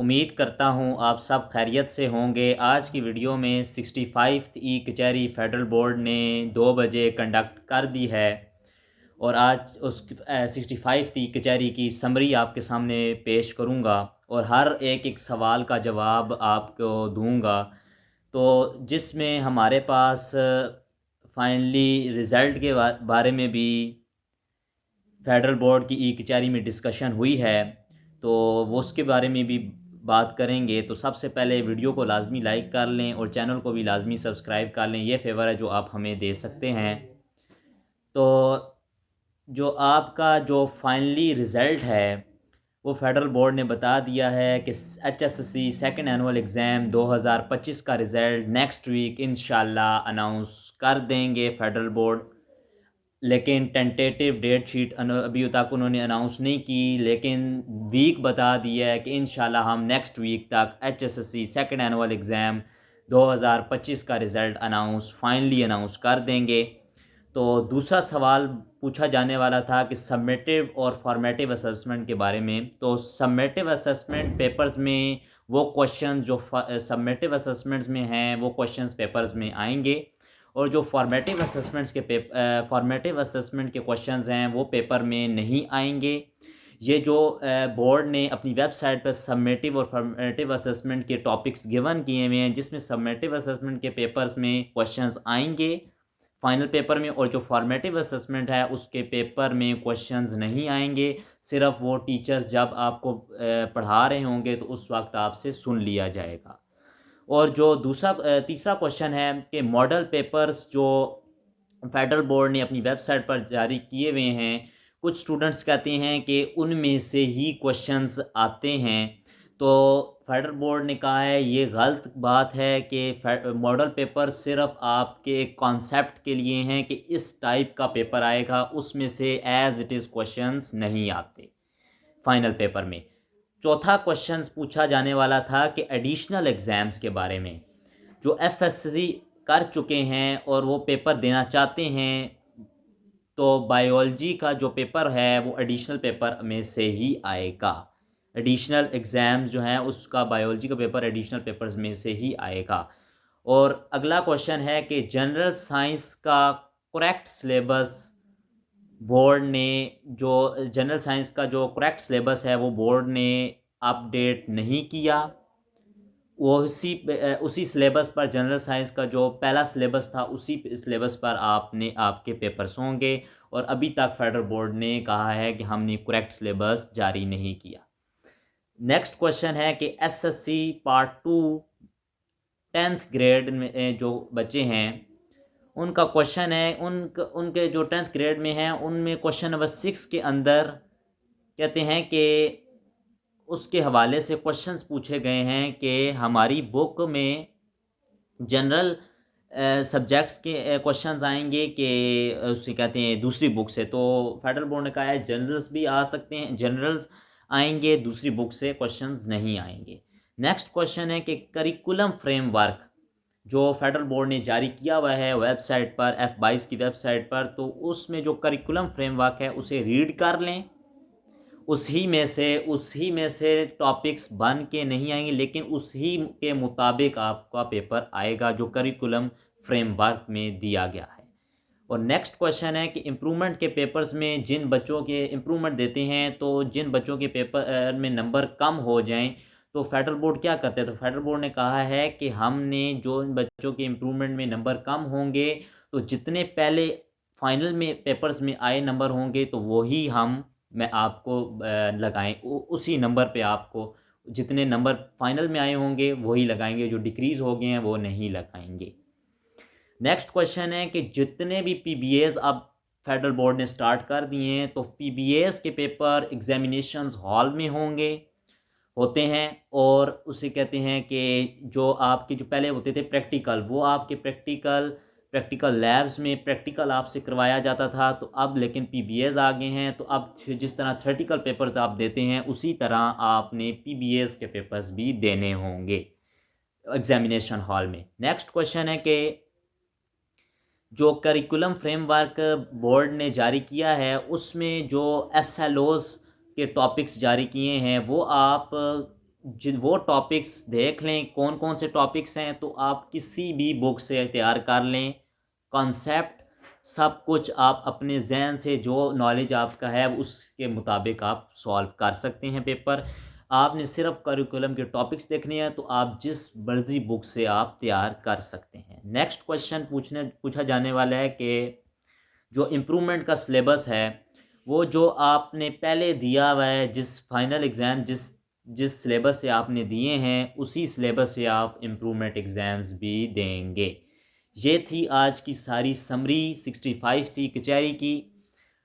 उम्मीद करता हूँ आप सब खैरियत से होंगे। आज की वीडियो में 65th ई कचहरी फ़ेडरल बोर्ड ने 2 बजे कंडक्ट कर दी है और आज उस 65th ई कचहरी की समरी आपके सामने पेश करूँगा और हर एक सवाल का जवाब आपको दूँगा। तो जिसमें हमारे पास फाइनली रिज़ल्ट के बारे में भी फ़ेडरल बोर्ड की ई कचहरी में डिस्कशन हुई है, तो वो उसके बारे में भी बात करेंगे। तो सबसे पहले वीडियो को लाज़मी लाइक कर लें और चैनल को भी लाज़मी सब्सक्राइब कर लें, ये फ़ेवर है जो आप हमें दे सकते हैं। तो जो आपका जो फाइनली रिज़ल्ट है, वो फ़ेडरल बोर्ड ने बता दिया है कि एचएससी सेकंड एनुअल एग्ज़ाम 2025 का रिज़ल्ट नेक्स्ट वीक इंशाल्लाह अनाउंस कर देंगे फ़ेडरल बोर्ड। लेकिन टेंटेटिव डेट शीट अभी तक उन्होंने अनाउंस नहीं की, लेकिन वीक बता दिया है कि इंशाल्लाह हम नेक्स्ट वीक तक एचएससी सेकंड एनुअल एग्ज़ाम 2025 का रिज़ल्ट फाइनली अनाउंस कर देंगे। तो दूसरा सवाल पूछा जाने वाला था कि समेटिव और फॉर्मेटिव असेसमेंट के बारे में। तो समेटिव असेसमेंट पेपर्स में वो क्वेश्चन जो समेटिव असेसमेंट्स में हैं, वो क्वेश्चंस पेपर्स में आएंगे और जो फॉर्मेटिव असेसमेंट के क्वेश्चंस हैं वो पेपर में नहीं आएंगे। ये जो बोर्ड ने अपनी वेबसाइट पर समेटिव और फॉर्मेटिव असेसमेंट के टॉपिक्स गिवन किए हुए हैं, जिसमें समेटिव असेसमेंट के पेपर्स में क्वेश्चंस आएंगे फाइनल पेपर में, और जो फॉर्मेटिव असेसमेंट है उसके पेपर में क्वेश्चंस नहीं आएंगे। सिर्फ वो टीचर जब आपको पढ़ा रहे होंगे तो उस वक्त आपसे सुन लिया जाएगा। और जो तीसरा क्वेश्चन है कि मॉडल पेपर्स जो फेडरल बोर्ड ने अपनी वेबसाइट पर जारी किए हुए हैं, कुछ स्टूडेंट्स कहते हैं कि उनमें से ही क्वेश्चंस आते हैं। तो फेडरल बोर्ड ने कहा है ये गलत बात है कि मॉडल पेपर सिर्फ आपके एक कॉन्सेप्ट के लिए हैं कि इस टाइप का पेपर आएगा, उसमें से एज इट इज़ क्वेश्चंस नहीं आते फाइनल पेपर में। चौथा क्वेश्चन पूछा जाने वाला था कि एडिशनल एग्ज़ाम्स के बारे में, जो एफएससी कर चुके हैं और वो पेपर देना चाहते हैं, तो बायोलॉजी का जो पेपर है वो एडिशनल पेपर में से ही आएगा। एडिशनल एग्ज़ाम जो हैं उसका बायोलॉजी का पेपर एडिशनल पेपर्स में से ही आएगा। और अगला क्वेश्चन है कि जनरल साइंस का करेक्ट सिलेबस बोर्ड ने जो जनरल साइंस का जो करेक्ट सिलेबस है वो बोर्ड ने अपडेट नहीं किया। वो उसी सिलेबस पर जनरल साइंस का जो पहला सिलेबस था उसी सिलेबस पर आपके पेपर्स होंगे, और अभी तक फेडरल बोर्ड ने कहा है कि हमने करेक्ट सिलेबस जारी नहीं किया। नेक्स्ट क्वेश्चन है कि एसएससी पार्ट 2 10th ग्रेड में जो बच्चे हैं उनका क्वेश्चन है, उनके जो 10th ग्रेड में हैं उनमें क्वेश्चन नंबर 6 के अंदर कहते हैं कि उसके हवाले से क्वेश्चंस पूछे गए हैं कि हमारी बुक में जनरल सब्जेक्ट्स के क्वेश्चंस आएंगे कि उसे कहते हैं दूसरी बुक से। तो फेडरल बोर्ड ने कहा है जनरल्स भी आ सकते हैं, जनरल्स आएंगे, दूसरी बुक से क्वेश्चंस नहीं आएंगे। नेक्स्ट क्वेश्चन है कि करिकुलम फ्रेमवर्क जो फेडरल बोर्ड ने जारी किया हुआ है वेबसाइट पर, F22 की वेबसाइट पर, तो उसमें जो करिकुलम फ्रेमवर्क है उसे रीड कर लें। उसी में से टॉपिक्स बन के नहीं आएंगे, लेकिन उसी के मुताबिक आपका पेपर आएगा जो करिकुलम फ्रेमवर्क में दिया गया है। और नेक्स्ट क्वेश्चन है कि इम्प्रूवमेंट के पेपर्स में जिन बच्चों के इम्प्रूवमेंट देते हैं, तो जिन बच्चों के पेपर में नंबर कम हो जाएं तो फेडरल बोर्ड क्या करते हैं। तो फेडरल बोर्ड ने कहा है कि हमने जो बच्चों के इम्प्रूवमेंट में नंबर कम होंगे, तो जितने पहले फाइनल में पेपर्स में आए नंबर होंगे तो वही मैं आपको लगाएं, उसी नंबर पे आपको जितने नंबर फाइनल में आए होंगे वही लगाएंगे, जो डिक्रीज़ हो गए हैं वो नहीं लगाएंगे। नेक्स्ट क्वेश्चन है कि जितने भी पीबीएस अब फेडरल बोर्ड ने स्टार्ट कर दिए हैं, तो पीबीएस के पेपर एग्जामिनेशंस हॉल में होते हैं, और उसे कहते हैं कि जो आपके जो पहले होते थे प्रैक्टिकल, वो आपके प्रैक्टिकल लैब्स में प्रैक्टिकल आपसे करवाया जाता था। तो अब लेकिन पीबीएस आ गए हैं, तो अब जिस तरह थ्योरेटिकल पेपर्स आप देते हैं उसी तरह आपने पीबीएस के पेपर्स भी देने होंगे एग्जामिनेशन हॉल में। नेक्स्ट क्वेश्चन है कि जो करिकुलम फ्रेमवर्क बोर्ड ने जारी किया है उसमें जो एसएलओस के टॉपिक्स जारी किए हैं वो आप जिन वो टॉपिक्स देख लें कौन कौन से टॉपिक्स हैं, तो आप किसी भी बुक से तैयार कर लें। कॉन्सेप्ट सब कुछ आप अपने जहन से जो नॉलेज आपका है उसके मुताबिक आप सॉल्व कर सकते हैं पेपर। आपने सिर्फ करिकुलम के टॉपिक्स देखने हैं तो आप जिस मर्जी बुक से आप तैयार कर सकते हैं। नेक्स्ट क्वेश्चन पूछा जाने वाला है कि जो इम्प्रूवमेंट का सिलेबस है वो जो आपने पहले दिया हुआ है, जिस फाइनल एग्ज़ाम जिस जिस सिलेबस से आपने दिए हैं उसी सिलेबस से आप इम्प्रूवमेंट एग्ज़ाम्स भी देंगे। ये थी आज की सारी समरी, 65 थी कचहरी की।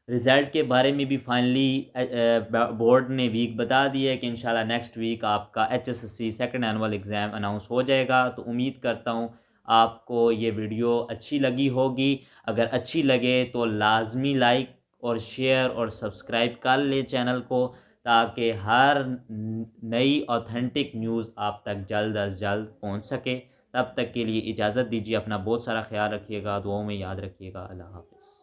रिज़ल्ट के बारे में भी फाइनली बोर्ड ने वीक बता दिया है कि इंशाल्लाह नेक्स्ट वीक आपका HSSC second annual exam announce हो जाएगा। तो उम्मीद करता हूँ आपको ये वीडियो अच्छी लगी होगी। अगर अच्छी लगे तो लाजमी लाइक और शेयर और सब्सक्राइब कर लें चैनल को, ताकि हर नई ऑथेंटिक न्यूज़ आप तक जल्द अज जल्द पहुँच सके। तब तक के लिए इजाज़त दीजिए। अपना बहुत सारा ख्याल रखिएगा, दुआओं में याद रखिएगा। अल्लाह हाफ़िज़।